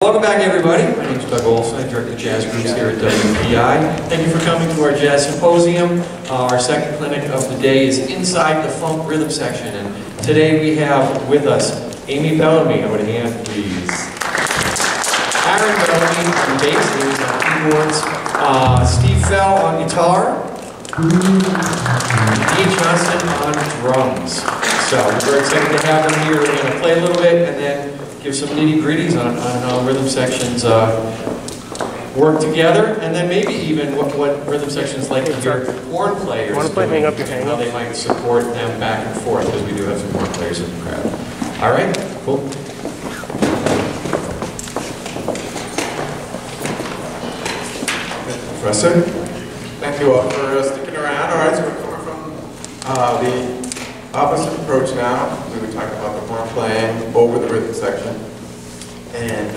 Welcome back, everybody. My name is Doug Olson. I direct the jazz groups here at WPI. Thank you for coming to our Jazz Symposium. Our second clinic of the day is Inside the Funk Rhythm Section. And today we have with us Amy Bellamy. I would hand, please. Aaron Bellamy on bass, Amy's on keyboards. Steve Fell on guitar. Dean Johnson on drums. So we're very excited to have them here. We're going to play a little bit and then give some nitty-gritties on how rhythm sections work together, and then maybe even what rhythm sections like to hear horn players doing, and how they might support them back and forth, because we do have some horn players in the crowd. All right, cool. Professor, thank you all for sticking around. All right, so we're coming from the opposite approach now. We were talking about the horn playing over the rhythm section. And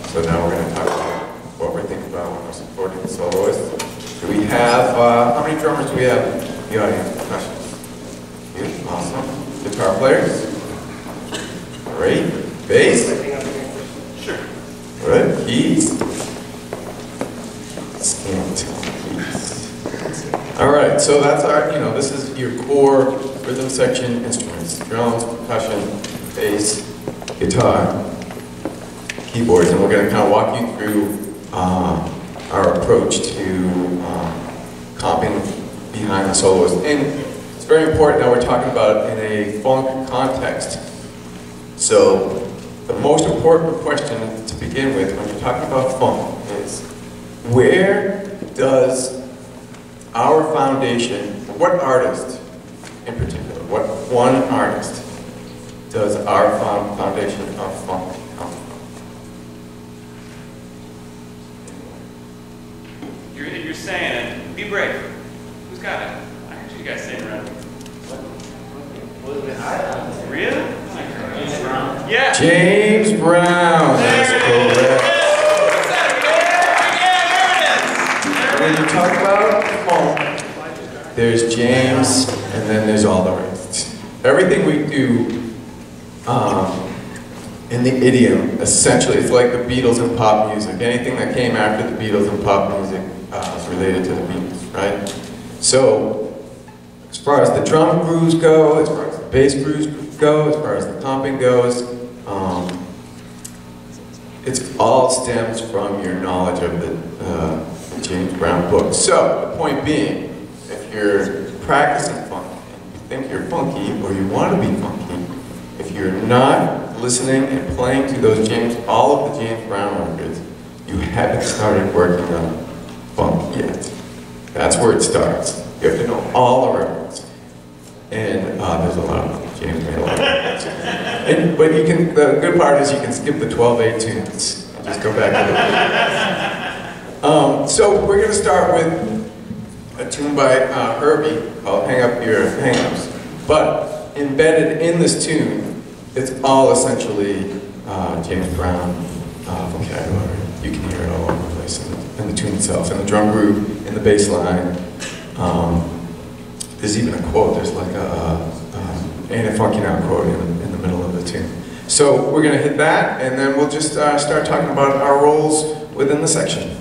so now we're going to talk about what we're thinking about when we're supporting the soloists. Do we have, how many drummers do we have in the audience? Questions? Good, awesome. Guitar players? Great. Bass? Sure. Good. Keys? Keys. All right, so that's our, this is your core rhythm section instruments: drums, percussion, bass, guitar, keyboards, and we're going to kind of walk you through our approach to comping behind the soloist. And it's very important that we're talking about it in a funk context. So the most important question to begin with when you're talking about funk is, where does our foundation, what artist in particular, what one artist does our foundation of funk come from? You're saying it. Be brave. Who's got it? I heard you guys saying it around. Really? James Brown. Yeah. James Brown. That's correct. When you talk about funk, there's James, and then there's all the rest. Everything we do in the idiom, essentially, it's like the Beatles and pop music. Anything that came after the Beatles and pop music is related to the Beatles, right? So, as far as the drum grooves go, as far as the bass grooves go, as far as the comping goes, it all stems from your knowledge of the James Brown book. So, the point being, if you're practicing funk, and you think you're funky, or you want to be funky, if you're not listening and playing to all of the James Brown records, you haven't started working on funk yet. That's where it starts. You have to know all the records. And there's a lot of James made a lot of records. But you can, the good part is you can skip the 12/8 tunes and just go back to the so we're going to start with a tune by Herbie called Hang Up Your Hang-Ups. But embedded in this tune, it's all essentially James Brown vocabulary. You can hear it all over the place in the tune itself, in the drum groove, in the bass line. There's even a quote. There's like Ain't It Funky Now quote in the middle of the tune. So we're going to hit that, and then we'll just start talking about our roles within the section.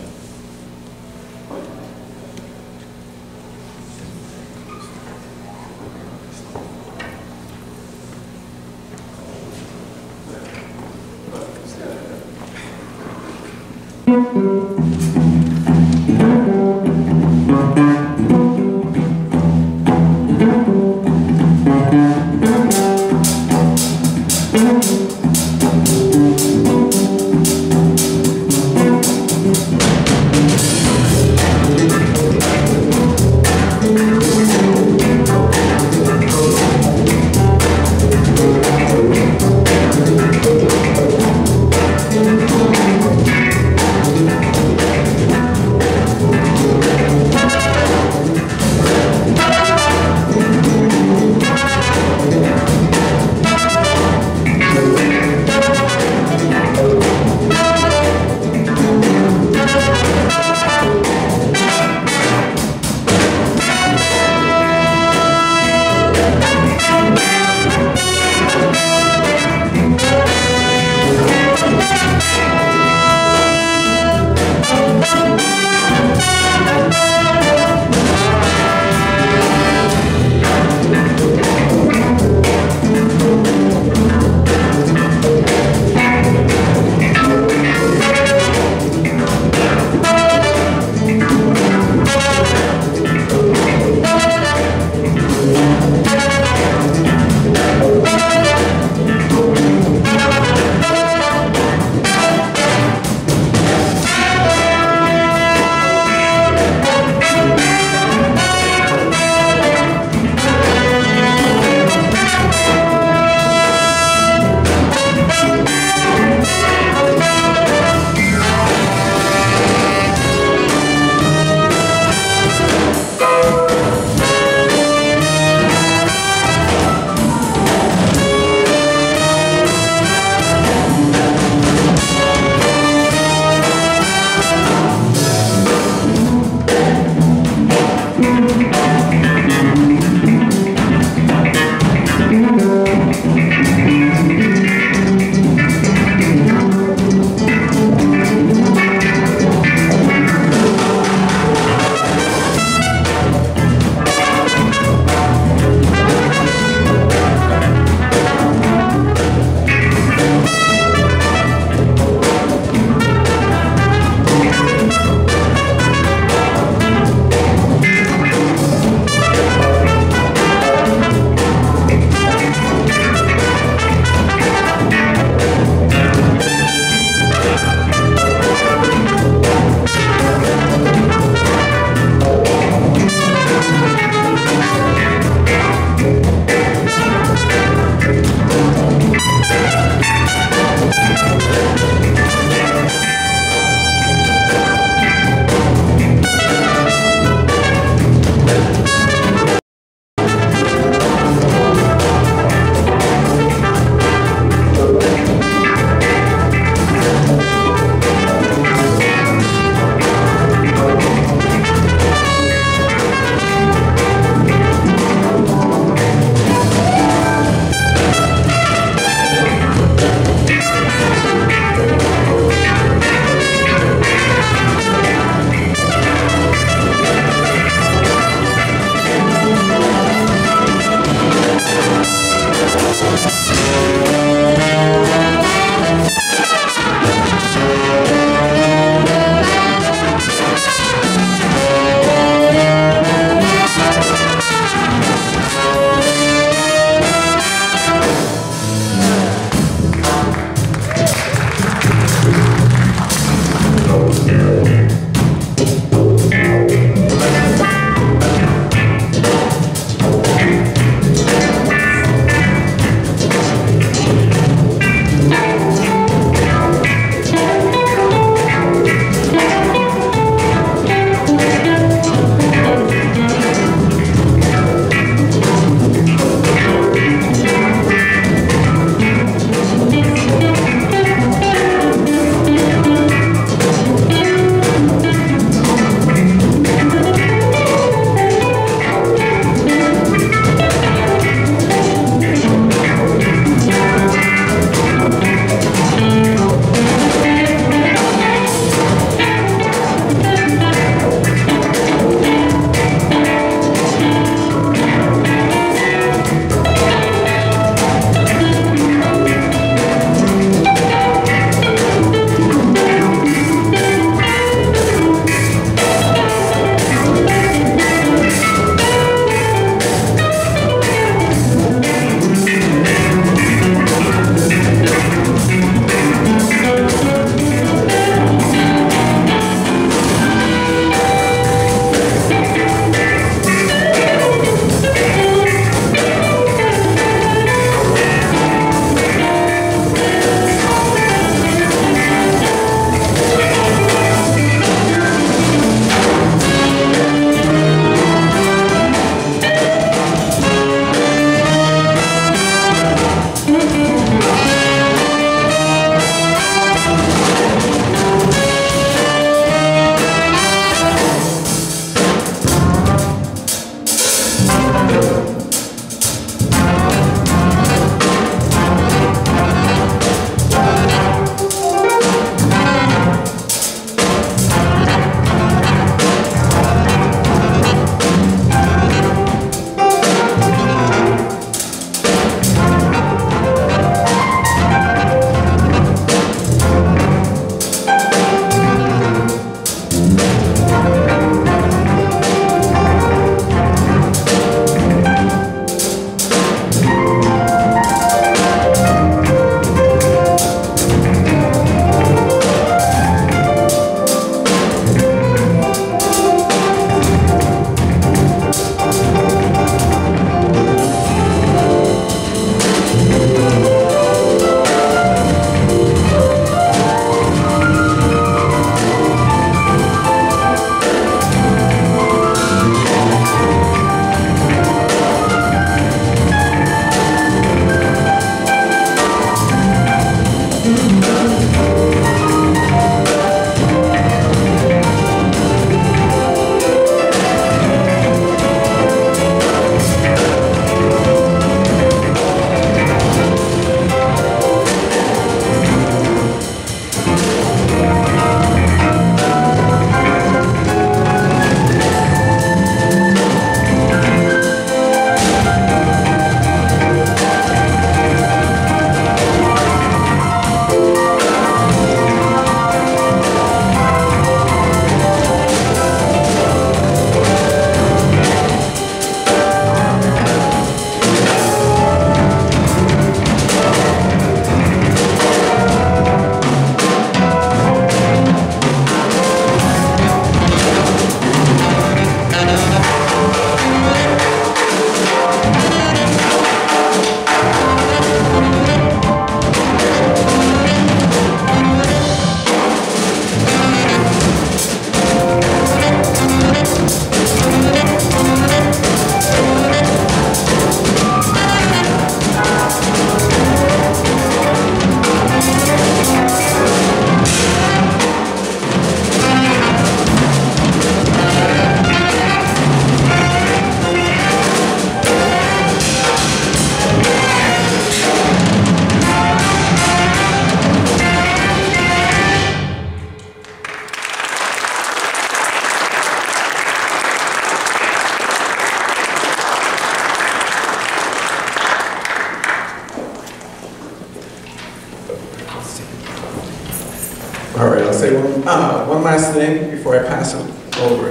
right, I'll say one last thing before I pass it over.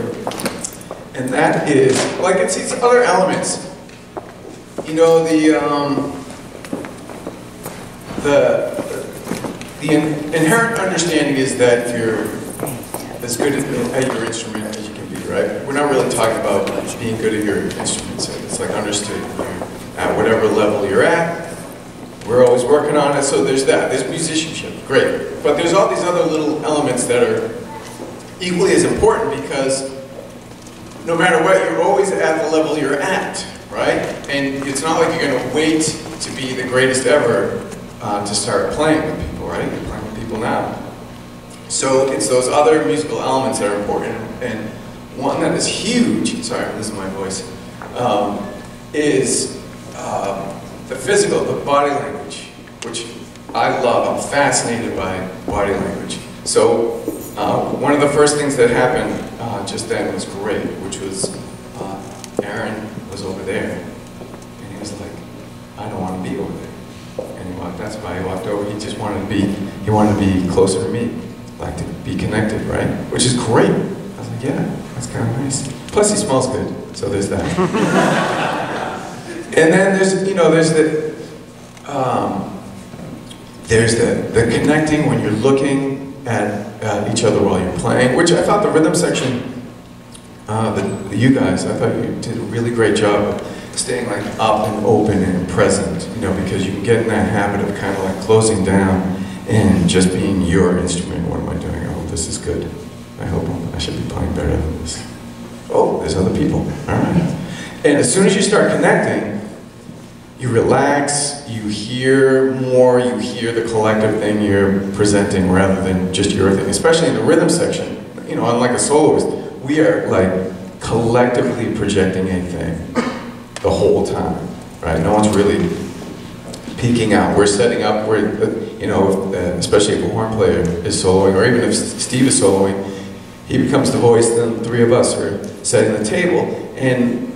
And that is, like it's these other elements. You know, the inherent understanding is that you're as good at your instrument as you can be, right? We're not really talking about being good at your instrument, so it's like understood. You're at whatever level you're at, we're always working on it, so there's that. There's musicianship, great. But there's all these other little elements that are equally as important because no matter what, you're always at the level you're at, right? And it's not like you're gonna wait to be the greatest ever to start playing with people, right? You're playing with people now. So it's those other musical elements that are important. And one that is huge, sorry, this is my voice, is the physical, the body language, which I love. I'm fascinated by body language. So one of the first things that happened just then was great, which was Aaron was over there, and he was like, I don't want to be over there. And he walked, that's why he walked over. He just wanted to be closer to me, like to be connected, right? Which is great. I was like, yeah, that's kind of nice. Plus he smells good, so there's that. And then there's, you know, there's the connecting when you're looking at each other while you're playing, which I thought the rhythm section, you guys, I thought you did a really great job of staying like up and open and present, you know, because you can get in that habit of kind of like closing down and just being your instrument. What am I doing? I hope this is good. I hope I should be playing better than this. Oh, there's other people. All right. And as soon as you start connecting, you relax, you hear more, you hear the collective thing you're presenting rather than just your thing, especially in the rhythm section. You know, unlike a soloist, we are like collectively projecting a thing the whole time, right? No one's really peeking out. We're setting up, you know, especially if a horn player is soloing, or even if Steve is soloing, he becomes the voice, then the three of us are setting the table, and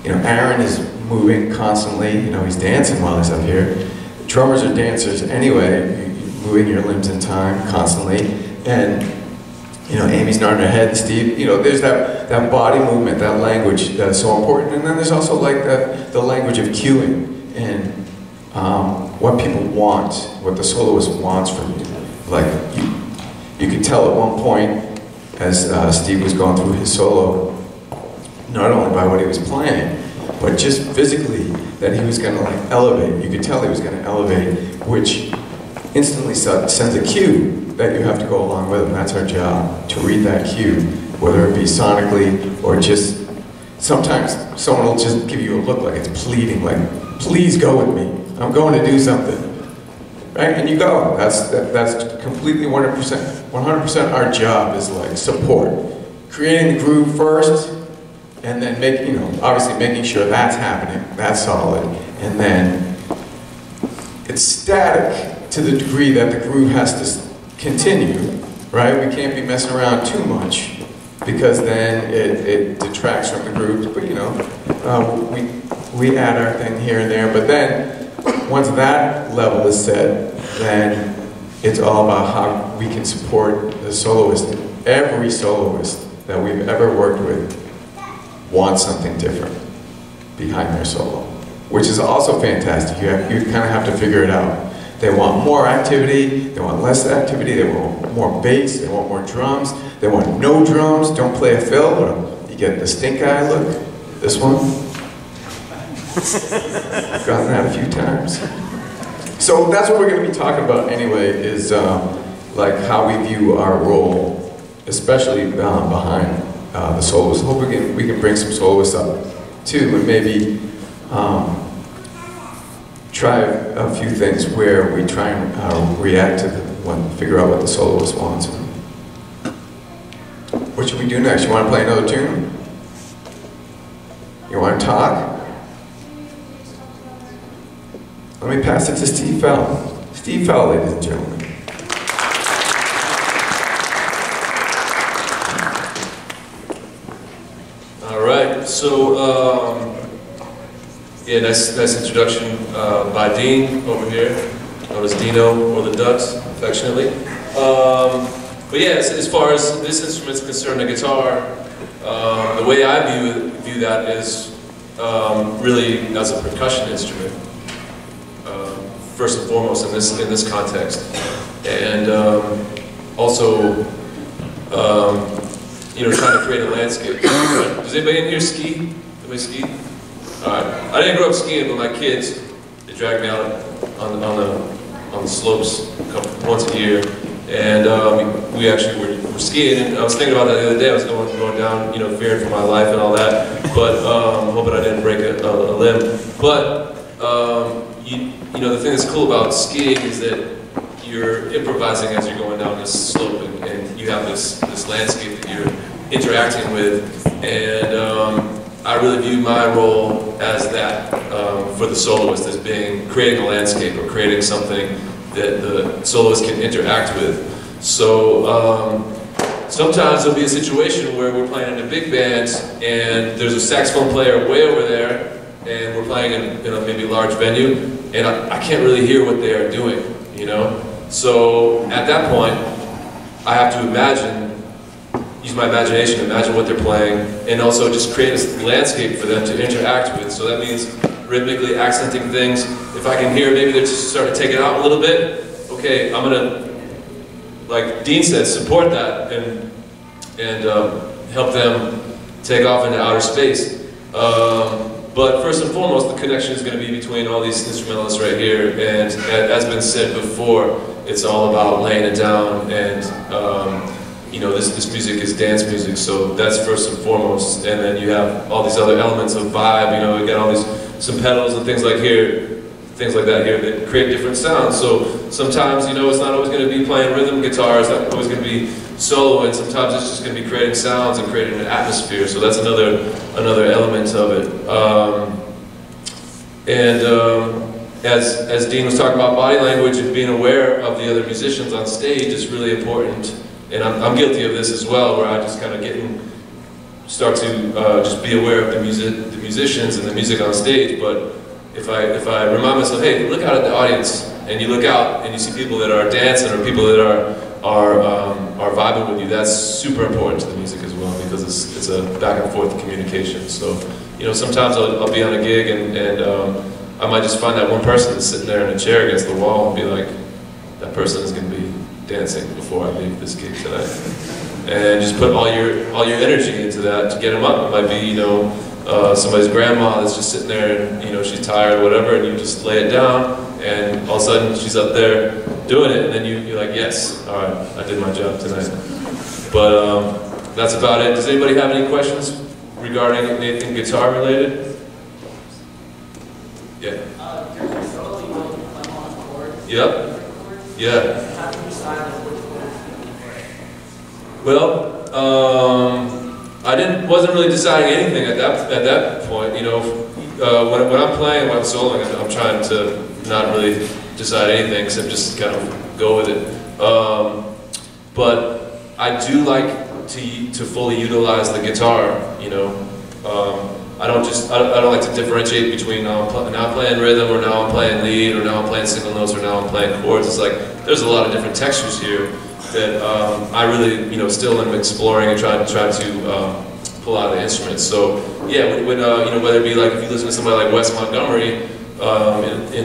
you know, Aaron is moving constantly, you know, he's dancing while he's up here. Drummers are dancers anyway, moving your limbs in time constantly, and you know, Amy's nodding her head, Steve, you know, there's that body movement, that language that's so important, and then there's also like the language of cueing, and what people want, what the soloist wants from you. Like, you could tell at one point, as Steve was going through his solo, not only by what he was playing, but just physically, that he was going to like elevate. You could tell he was going to elevate, which instantly sends a cue that you have to go along with, and that's our job, to read that cue, whether it be sonically or just, sometimes someone will just give you a look like it's pleading, like, please go with me, I'm going to do something, right? And you go. That's completely 100% our job is like support. Creating the groove first, and then you know, obviously making sure that's happening, that's solid, and then it's static to the degree that the groove has to continue, right? We can't be messing around too much because then it detracts from the groove. But you know, we add our thing here and there. But then once that level is set, then it's all about how we can support the soloist. Every soloist that we've ever worked with wants something different behind their solo, which is also fantastic. You kind of have to figure it out. They want more activity, they want less activity, they want more bass, they want more drums, they want no drums, don't play a fill, or you get the stink eye look, this one. I've gotten that a few times. So that's what we're going to be talking about anyway, is like how we view our role, especially behind the soloists. Hope we can bring some soloists up too, and maybe try a few things where we try and react to figure out what the soloist wants. What should we do next? You want to play another tune? You want to talk? Let me pass it to Steve Fell. Steve Fell, ladies and gentlemen. So, yeah, nice introduction by Dean over here, known as Dino or the Ducks, affectionately. But yeah, as far as this instrument is concerned, the guitar, the way I view that is really as a percussion instrument, first and foremost in this context, and also you know, trying to create a landscape. Does anybody in here ski? Anybody ski? All right. I didn't grow up skiing, but my kids, they dragged me out on the slopes once a year, and we actually were skiing. And I was thinking about that the other day. I was going down, you know, fearing for my life and all that, but hoping I didn't break a limb. But you know, the thing that's cool about skiing is that you're improvising as you're going down this slope, and you have this landscape that you're interacting with, and I really view my role as that for the soloist, as being creating a landscape or creating something that the soloist can interact with. So sometimes there'll be a situation where we're playing in a big band and there's a saxophone player way over there, and we're playing in a maybe large venue, and I can't really hear what they are doing, you know? So at that point, I have to use my imagination to imagine what they're playing, and also just create a landscape for them to interact with. So that means rhythmically accenting things. If I can hear maybe they're just starting to take it out a little bit, okay, I'm gonna, like Dean said, support that and help them take off into outer space. But first and foremost, the connection is going to be between all these instrumentalists right here, and as been said before, it's all about laying it down, and you know, this music is dance music, so that's first and foremost, and then you have all these other elements of vibe, you know, you got all these, some pedals and things like that here that create different sounds. So sometimes, you know, it's not always going to be playing rhythm guitar, it's not always going to be solo, and sometimes it's just going to be creating sounds and creating an atmosphere, so that's another element of it. As Dean was talking about body language and being aware of the other musicians on stage is really important. And I'm guilty of this as well, where I just kind of start to just be aware of the musicians and the music on stage. But if I remind myself, hey, look out at the audience, and you look out and you see people that are dancing or people that are vibing with you, that's super important to the music as well, because it's a back and forth communication. So, you know, sometimes I'll be on a gig and I might just find that one person that's sitting there in a chair against the wall and be like, that person is going to be dancing before I leave this gig tonight, and just put all your energy into that to get them up. It might be, you know, somebody's grandma that's just sitting there and, you know, she's tired or whatever, and you just lay it down, and all of a sudden she's up there doing it, and then you're like, yes, all right, I did my job tonight. But that's about it. Does anybody have any questions regarding anything guitar related? Yeah. There's a solo you want to play on the chord. Yep. Yeah. How do you decide which chords you play? Well, I wasn't really deciding anything at that point. You know, when I'm playing, when I'm soloing, I'm trying to not really decide anything except just kind of go with it. But I do like to fully utilize the guitar. You know, I don't like to differentiate between now I'm playing rhythm, or now I'm playing lead, or now I'm playing single notes, or now I'm playing chords. It's like there's a lot of different textures here that I really, you know, still am exploring and trying to pull out of the instruments. So yeah, when you know, whether it be like if you listen to somebody like Wes Montgomery in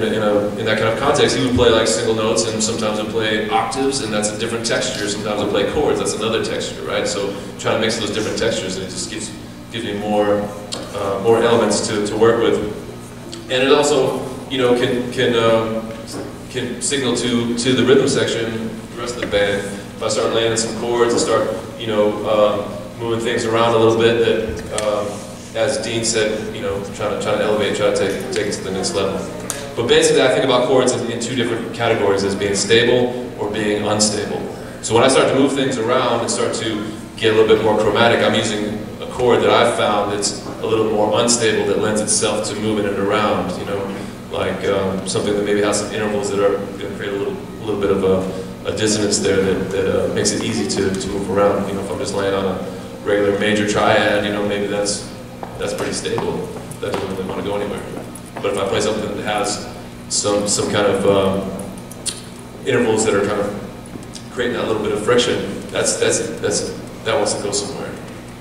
that kind of context, he would play like single notes, and sometimes he'd play octaves, and that's a different texture. Sometimes he'd play chords, that's another texture, right? So trying to mix those different textures, and it just gives me more elements to work with, and it also, you know, can signal to the rhythm section, the rest of the band. If I start laying in some chords and start, you know, moving things around a little bit, that as Dean said, you know, trying to elevate, try to take it to the next level. But basically, I think about chords in two different categories, as being stable or being unstable. So when I start to move things around and start to get a little bit more chromatic, I'm using a chord that I've found that's a little more unstable, that lends itself to moving it around, you know, like something that maybe has some intervals that are going to create a little bit of a dissonance there that makes it easy to move around. You know, if I'm just laying on a regular major triad, you know, maybe that's pretty stable. That doesn't really want to go anywhere. But if I play something that has some kind of intervals that are kind of creating that little bit of friction, that wants to go somewhere.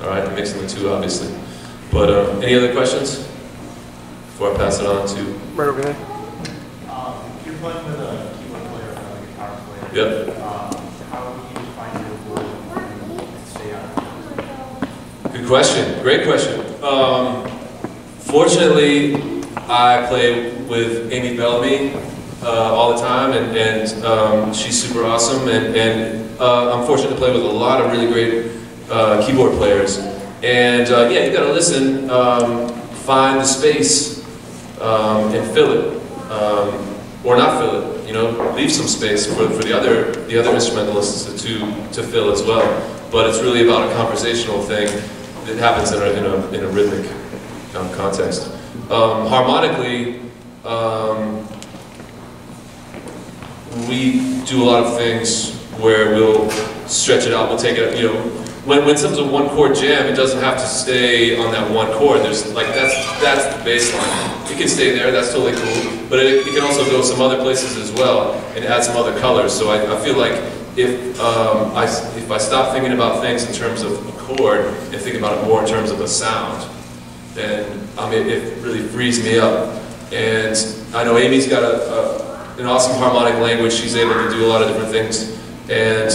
All right, mixing the two, obviously. But any other questions before I pass it on to? Right over there. You're playing with a keyboard player and a guitar player. Yep. How do you find your voice and stay on? Good question. Great question. Fortunately, I play with Amy Bellamy all the time, and she's super awesome. And I'm fortunate to play with a lot of really great keyboard players. And yeah, you got to listen, find the space, and fill it, or not fill it. You know, leave some space for the other instrumentalists to fill as well. But it's really about a conversational thing that happens in a rhythmic context. Harmonically, we do a lot of things where we'll stretch it out. We'll take it, you know, when it comes to a one-chord jam, it doesn't have to stay on that one chord. There's like that's the bass line. It can stay there. That's totally cool. But it can also go some other places as well and add some other colors. So I feel like if I stop thinking about things in terms of a chord and think about it more in terms of a sound, then it really frees me up. And I know Amy's got an awesome harmonic language. She's able to do a lot of different things. And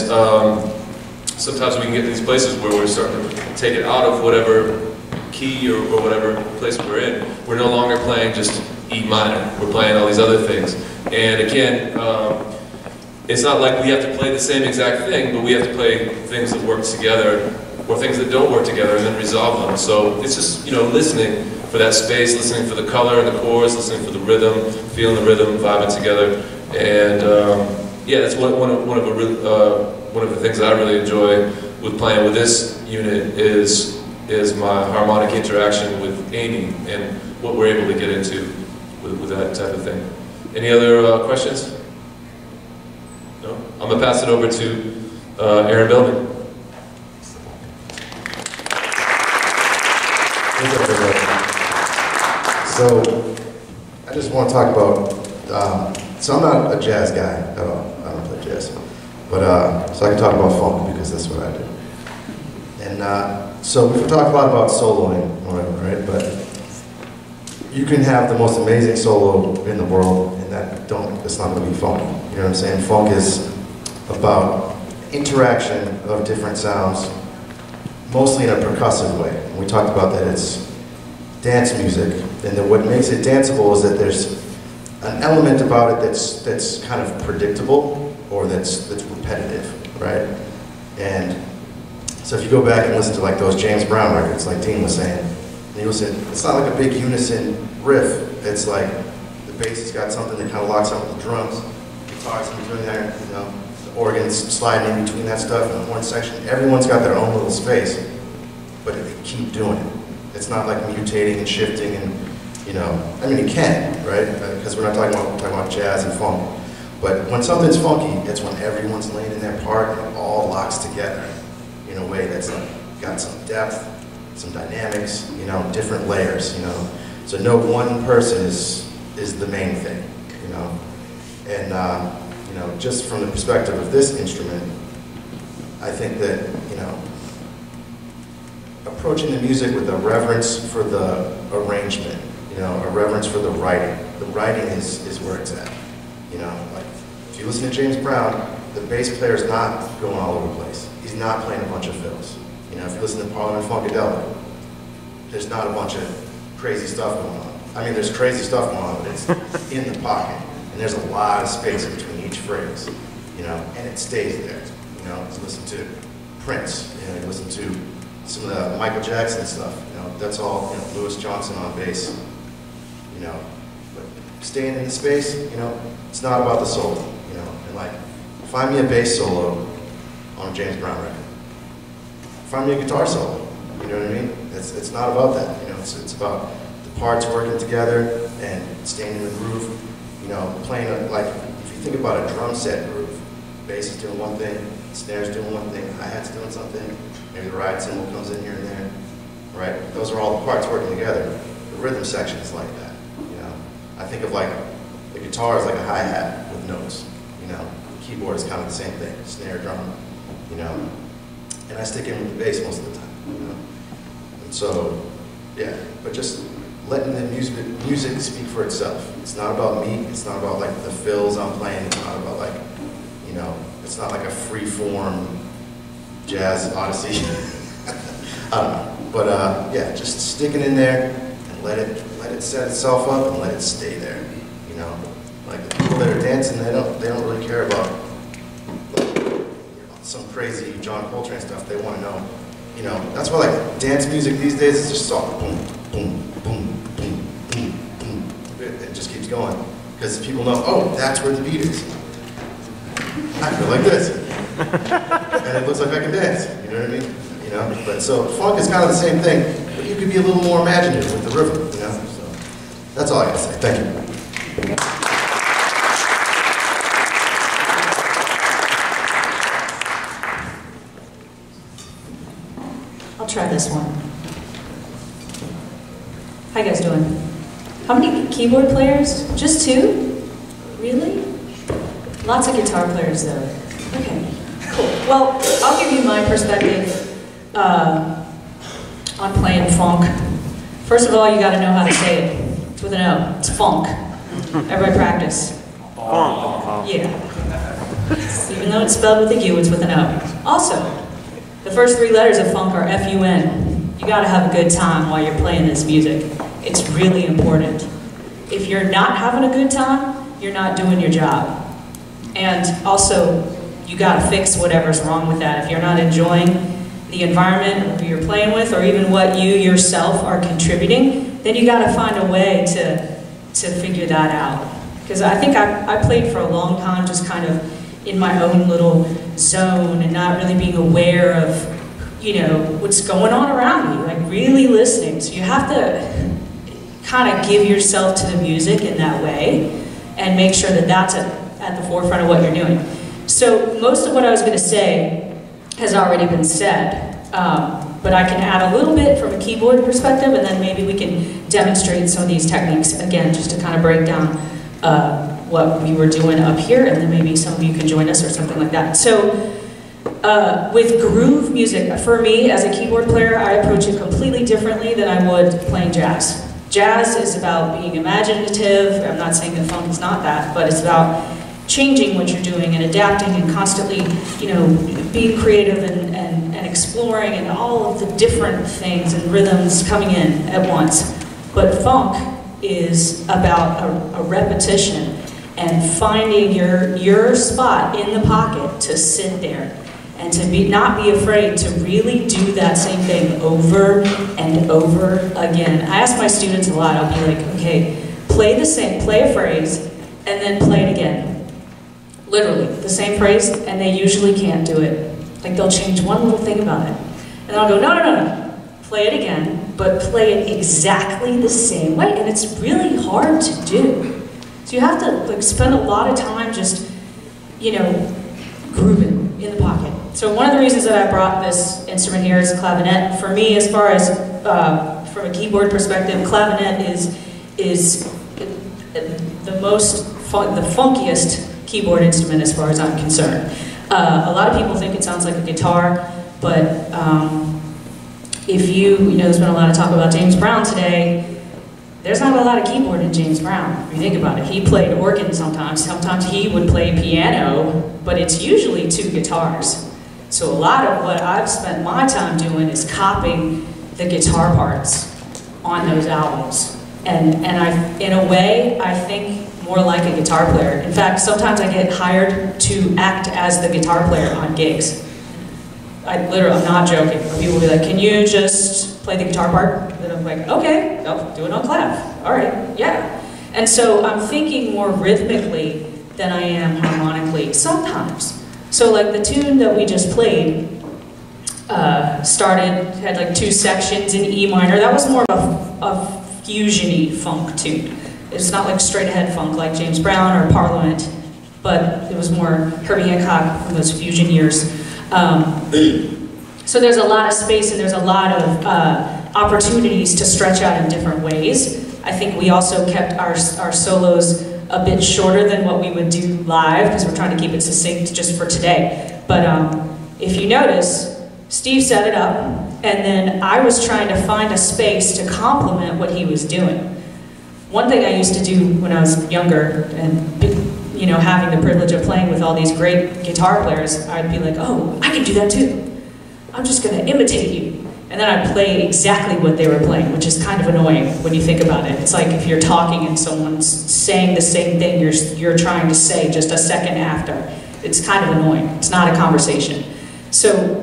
sometimes we can get to these places where we're starting to take it out of whatever key or whatever place we're in. We're no longer playing just E minor. We're playing all these other things. And again, it's not like we have to play the same exact thing, but we have to play things that work together or things that don't work together and then resolve them. So it's just, you know, listening for that space, listening for the color and the chords, listening for the rhythm, feeling the rhythm, vibing together. And yeah, that's one of the things that I really enjoy with playing with this unit is my harmonic interaction with Amy and what we're able to get into with that type of thing. Any other questions? No? I'm going to pass it over to Aaron Bellman. So, I just want to talk about, so I'm not a jazz guy at all. I don't play jazz. But, so I can talk about funk because that's what I do. And so we've talked a lot about soloing, right? But you can have the most amazing solo in the world and it's not going to be funky. You know what I'm saying? Funk is about interaction of different sounds, mostly in a percussive way. And we talked about that it's dance music, and then what makes it danceable is that there's an element about it that's kind of predictable or that's repetitive, right? And so if you go back and listen to like those James Brown records, like Dean was saying, and you listen, it's not like a big unison riff. It's like the bass has got something that kind of locks up with the drums, guitars in between there, you know, the organs sliding in between that stuff, and the horn section. Everyone's got their own little space, but they keep doing it. It's not like mutating and shifting and, you know, I mean it can, right? Because we're talking about jazz and funk. But when something's funky, it's when everyone's laying in their part and it all locks together in a way that's like got some depth, some dynamics, you know, different layers, you know. So no one person is the main thing, you know. And you know, just from the perspective of this instrument, I think that, you know, approaching the music with a reverence for the arrangement, you know, a reverence for the writing. The writing is where it's at, you know. Like, if you listen to James Brown, the bass player's not going all over the place. He's not playing a bunch of fills. You know, if you listen to Parliament Funkadelic, there's not a bunch of crazy stuff going on. I mean, there's crazy stuff going on, but it's in the pocket. And there's a lot of space between each phrase, you know, and it stays there. You know, you listen to Prince, you know, you listen to some of the Michael Jackson stuff, you know, that's all, you know, Louis Johnson on bass, you know. But staying in the space, you know, it's not about the solo, you know. And like, find me a bass solo on a James Brown record. Find me a guitar solo, you know what I mean? It's not about that, you know, it's about the parts working together and staying in the groove, you know, playing like, if you think about a drum set groove, bass is doing one thing, snare's doing one thing, hi-hat's doing something, maybe the ride cymbal comes in here and there, right? Those are all the parts working together. The rhythm section is like that, you know. I think of like, the guitar is like a hi-hat with notes, you know. keyboard is kind of the same thing, snare drum, you know. And I stick in with the bass most of the time, you know. And so, yeah, but just letting the music speak for itself. It's not about me, it's not about like the fills I'm playing, it's not about like, you know, it's not like a free form jazz odyssey. I don't know. But yeah, just sticking in there and let it set itself up and let it stay there. You know, like the people that are dancing, they don't really care about like, you know, some crazy John Coltrane stuff. They want to know, you know. That's why like dance music these days is just soft, boom, boom, boom, boom, boom, boom. It just keeps going because people know, oh, that's where the beat is. I feel like this, and it looks like I can dance. You know what I mean? You know, but so funk is kind of the same thing, but you could be a little more imaginative with the rhythm, you know? So that's all I gotta say. Thank you. I'll try this one. How you guys doing? How many keyboard players? Just 2? Really? Lots of guitar players though. Okay, cool. Well, I'll give you my perspective on playing funk. First of all, you got to know how to say it. It's with an O. It's funk. Everybody practice. Funk. Yeah. Even though it's spelled with a U, it's with an O. Also, the first 3 letters of funk are F-U-N. You got to have a good time while you're playing this music. It's really important. If you're not having a good time, you're not doing your job. And also, you got to fix whatever's wrong with that. If you're not enjoying the environment or who you're playing with, or even what you yourself are contributing, then you got to find a way to figure that out. Because I think I played for a long time just kind of in my own little zone and not really being aware of, you know, what's going on around me, like really listening. So you have to kind of give yourself to the music in that way and make sure that that's at the forefront of what you're doing. So most of what I was going to say has already been said, but I can add a little bit from a keyboard perspective, and then maybe we can demonstrate some of these techniques again, just to kind of break down what we were doing up here, and then maybe some of you can join us or something like that. So with groove music, for me as a keyboard player, I approach it completely differently than I would playing jazz. Jazz is about being imaginative. I'm not saying that funk is not that, but it's about changing what you're doing and adapting and constantly, you know, being creative and exploring and all of the different things and rhythms coming in at once. But funk is about a repetition and finding your spot in the pocket to sit there and to not be afraid to really do that same thing over and over again. I ask my students a lot, I'll be like, okay, play a phrase and then play it again. Literally, the same phrase, and they usually can't do it. Like they'll change one little thing about it. And I'll go, no. Play it again, but play it exactly the same way. And it's really hard to do. So you have to like spend a lot of time just, you know, grooving in the pocket. So one of the reasons that I brought this instrument here is clavinet. For me, as far as from a keyboard perspective, clavinet is the funkiest keyboard instrument as far as I'm concerned. A lot of people think it sounds like a guitar, but if you know, there's been a lot of talk about James Brown today. There's not a lot of keyboard in James Brown, if you think about it. He played organ sometimes he would play piano, but it's usually 2 guitars. So a lot of what I've spent my time doing is copying the guitar parts on those albums. And in a way, I think more like a guitar player. In fact, sometimes I get hired to act as the guitar player on gigs. I'm not joking. People will be like, can you just play the guitar part? And I'm like, okay, I'll do it on clav. All right, yeah. And so I'm thinking more rhythmically than I am harmonically sometimes. So like the tune that we just played had like 2 sections in E minor. That was more of a fusion-y funk tune. It's not like straight ahead funk like James Brown or Parliament, but it was more Herbie Hancock from those fusion years. So there's a lot of space and there's a lot of opportunities to stretch out in different ways. I think we also kept our solos a bit shorter than what we would do live, because we're trying to keep it succinct just for today. But if you notice, Steve set it up, and then I was trying to find a space to complement what he was doing. One thing I used to do when I was younger, and you know, having the privilege of playing with all these great guitar players, I'd be like, oh, I can do that too. I'm just going to imitate you. And then I'd play exactly what they were playing, which is kind of annoying when you think about it. It's like if you're talking and someone's saying the same thing you're trying to say just a second after. It's kind of annoying. It's not a conversation. So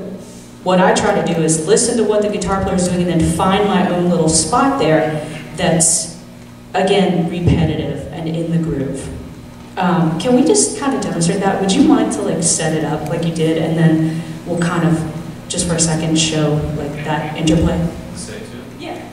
what I try to do is listen to what the guitar player is doing and then find my own little spot there that's, again, repetitive and in the groove. Can we just kind of demonstrate that? Would you mind to like set it up like you did, and then we'll kind of, just for a second, show like that interplay? Say too? Yeah.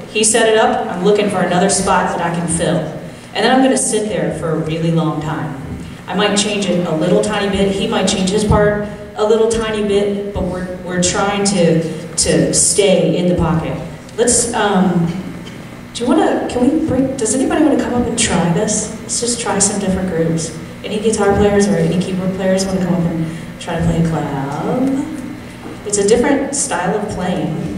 He set it up, I'm looking for another spot that I can fill. And then I'm going to sit there for a really long time. I might change it a little tiny bit, he might change his part a little tiny bit, but we're trying to stay in the pocket. Let's, does anybody want to come up and try this? Let's just try some different grooves. Any guitar players or any keyboard players want to come up and try to play a clav? It's a different style of playing.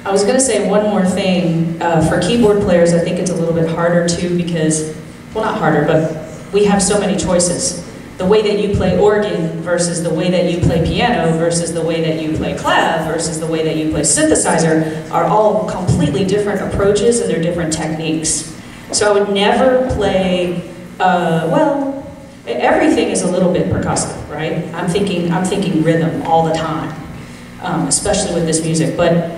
I was going to say one more thing. For keyboard players, I think it's a little bit harder too because, well, not harder, but we have so many choices. The way that you play organ versus the way that you play piano versus the way that you play clav versus the way that you play synthesizer are all completely different approaches and they're different techniques. So I would never play, well, everything is a little bit percussive, right? I'm thinking rhythm all the time, especially with this music. But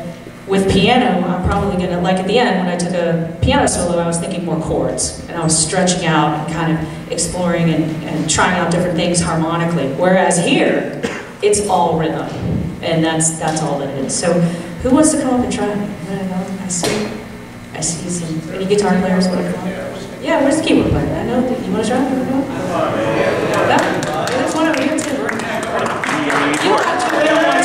with piano, I'm probably gonna, like at the end, when I took a piano solo, I was thinking more chords, and I was stretching out and kind of exploring and trying out different things harmonically. Whereas here, it's all rhythm, and that's all it is. So, who wants to come up and try? I see some. Any guitar players want to come up? Yeah, where's the keyboard player? I know. You want to try? No? There's one over here too. You don't have to. We don't want to.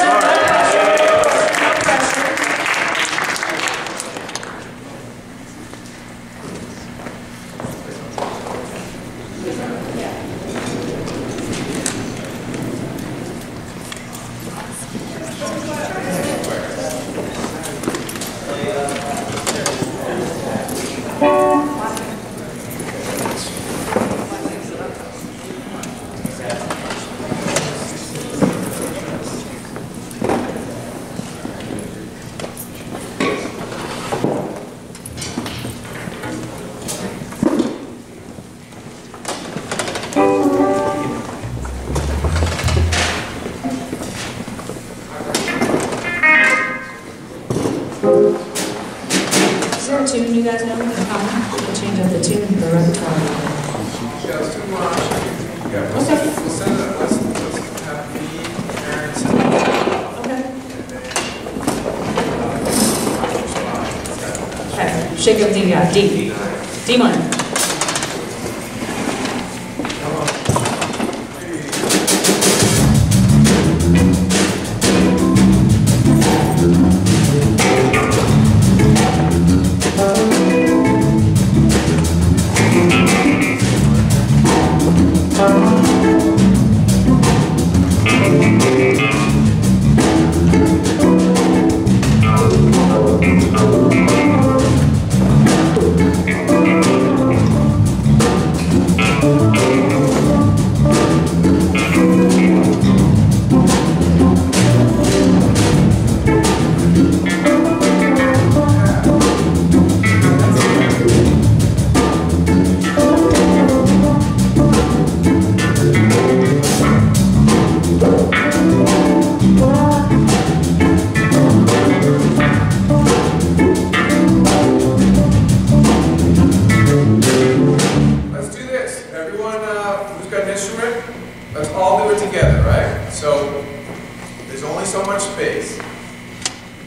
Tune you guys know? You can change up the tune for the repertoire. Okay. Okay. Shake everything you got. D. D minor. there's only so much space.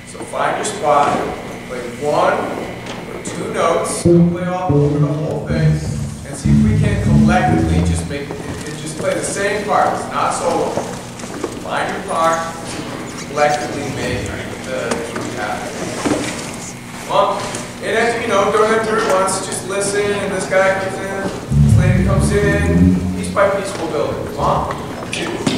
So find your spot, play 1 or 2 notes, don't play all over the whole thing, and see if we can collectively just just play the same part. It's not solo. Find your part, collectively make the key happen. Well, and after, don't have to do it once, just listen, and this guy comes in, this lady comes in, piece by piece we'll build it. 1, 2, 3.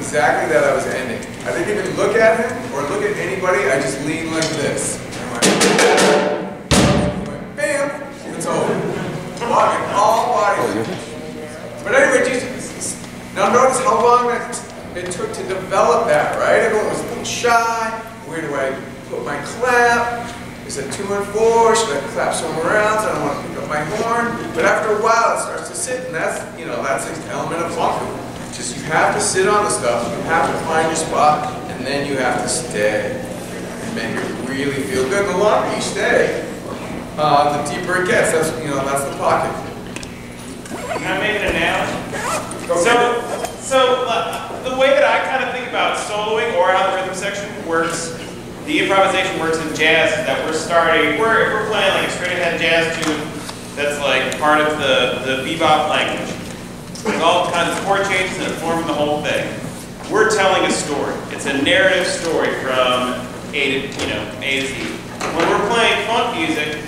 Exactly that I was ending. I didn't even look at him or look at anybody. I just leaned like this. And I went, bam, it's over. Walking all body language. But anyway, now notice how long it took to develop that, right? Everyone was a little shy. Where do I put my clap? Is it 2 and 4? Should I clap somewhere else? I don't want to pick up my horn. But after a while, it starts to sit, and that's an element of funk. Just you have to sit on the stuff, you have to find your spot, and then you have to stay and make it really feel good. And the longer you stay, the deeper it gets. That's that's the pocket. Can I make an analogy? So the way that I kind of think about soloing or how the rhythm section works, the improvisation works in jazz is that if we're playing like a straight ahead jazz tune that's like part of the bebop language, with all kinds of chord changes and forming the whole thing. We're telling a story. It's a narrative story from A to Z. When we're playing funk music,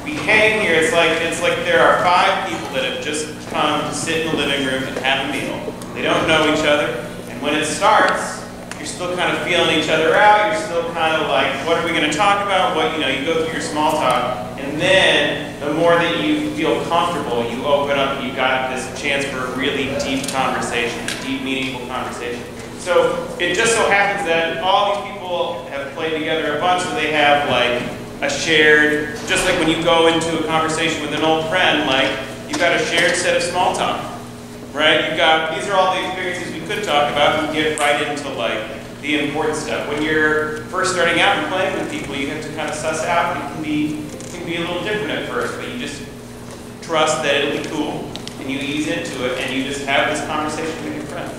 we hang here. It's like there are 5 people that have just come to sit in the living room and have a meal. They don't know each other, and when it starts, you're still kind of feeling each other out. You're still kind of like, what are we going to talk about? You go through your small talk. And then, the more that you feel comfortable, you open up and you got this chance for a really deep conversation, deep, meaningful conversation. So, it just so happens that all these people have played together a bunch, so they have like a shared, just like when you go into a conversation with an old friend, like, you've got a shared set of small talk, right? These are all the experiences we could talk about, and get right into like the important stuff. When you're first starting out and playing with people, you have to kind of suss out. It can be a little different at first, but you just trust that it'll be cool, and you ease into it, and you just have this conversation with your friend.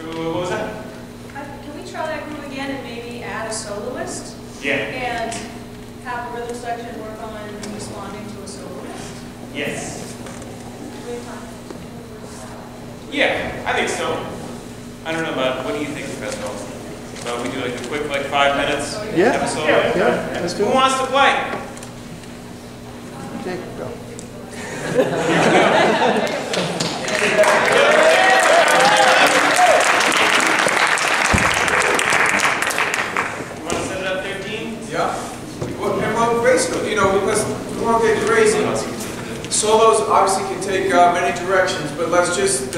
What was that? Can we try that group again and maybe add a soloist? Yeah. And have the rhythm section work on responding to a soloist? Yes. Yeah, I think so. I don't know about, what do you think, Pascal? So we do like a quick 5 minutes episode? Yeah, let's do Who it. wants to play? Jake, go. You want to set it up 13? Yeah. Well, basically, we won't get crazy. Solos obviously can take many directions, but let's just,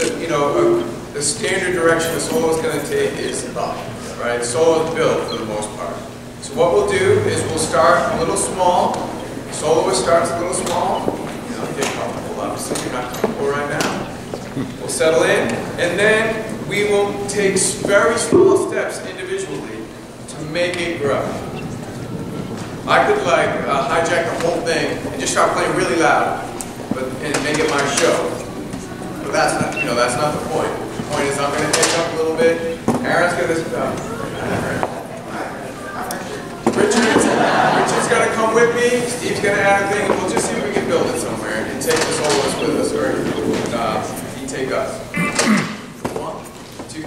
the standard direction the solo is going to take is up, right? Solo is built for the most part. So what we'll do is we'll start a little small. The soloist starts a little small. You know, get comfortable, obviously. You're not comfortable right now. We'll settle in, and then we will take very small steps individually to make it grow. I could like hijack the whole thing and just start playing really loud, and make it my show. But that's not, that's not the point. The point is I'm going to take up a little bit. Aaron's going to Richard's going to come with me. Steve's going to add a thing, and we'll just see if we can build it somewhere and take the soloist with us, or he take us. 1, 2.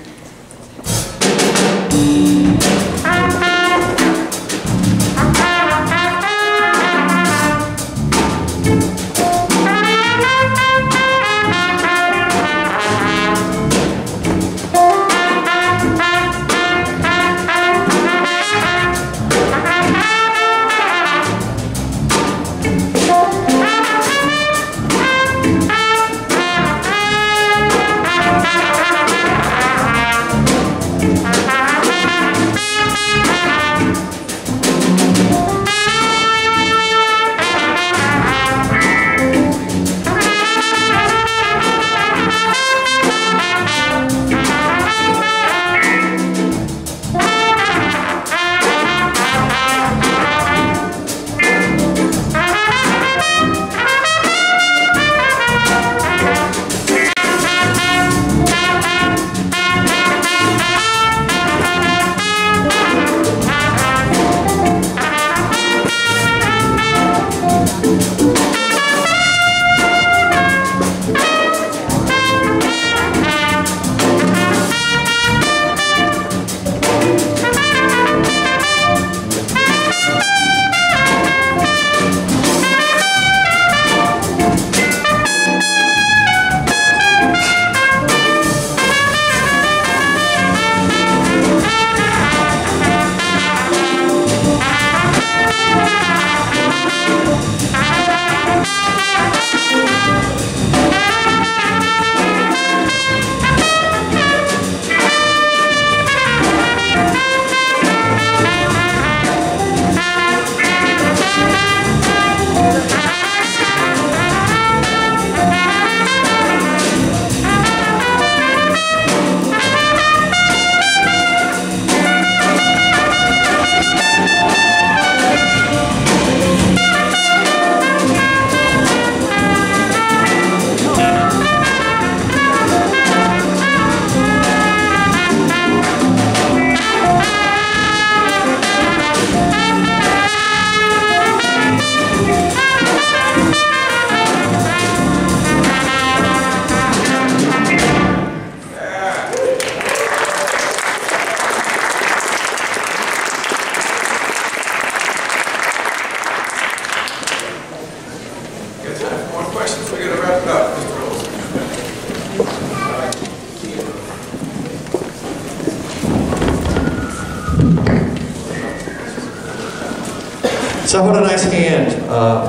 So what a nice hand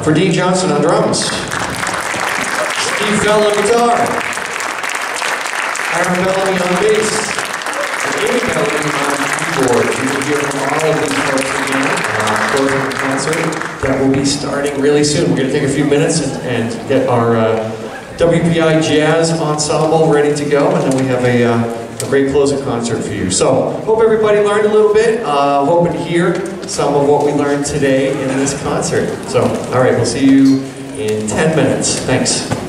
for Dean Johnson on drums, Steve Fell on guitar, Aaron Bellamy on bass, and Amy Bellamy on keyboard. You will hear from all of these folks again closing the concert that will be starting really soon. We're going to take a few minutes and get our WPI Jazz Ensemble ready to go, and then we have a great closing concert for you. So, hope everybody learned a little bit. Hoping to hear some of what we learned today in this concert. So, all right, we'll see you in 10 minutes. Thanks.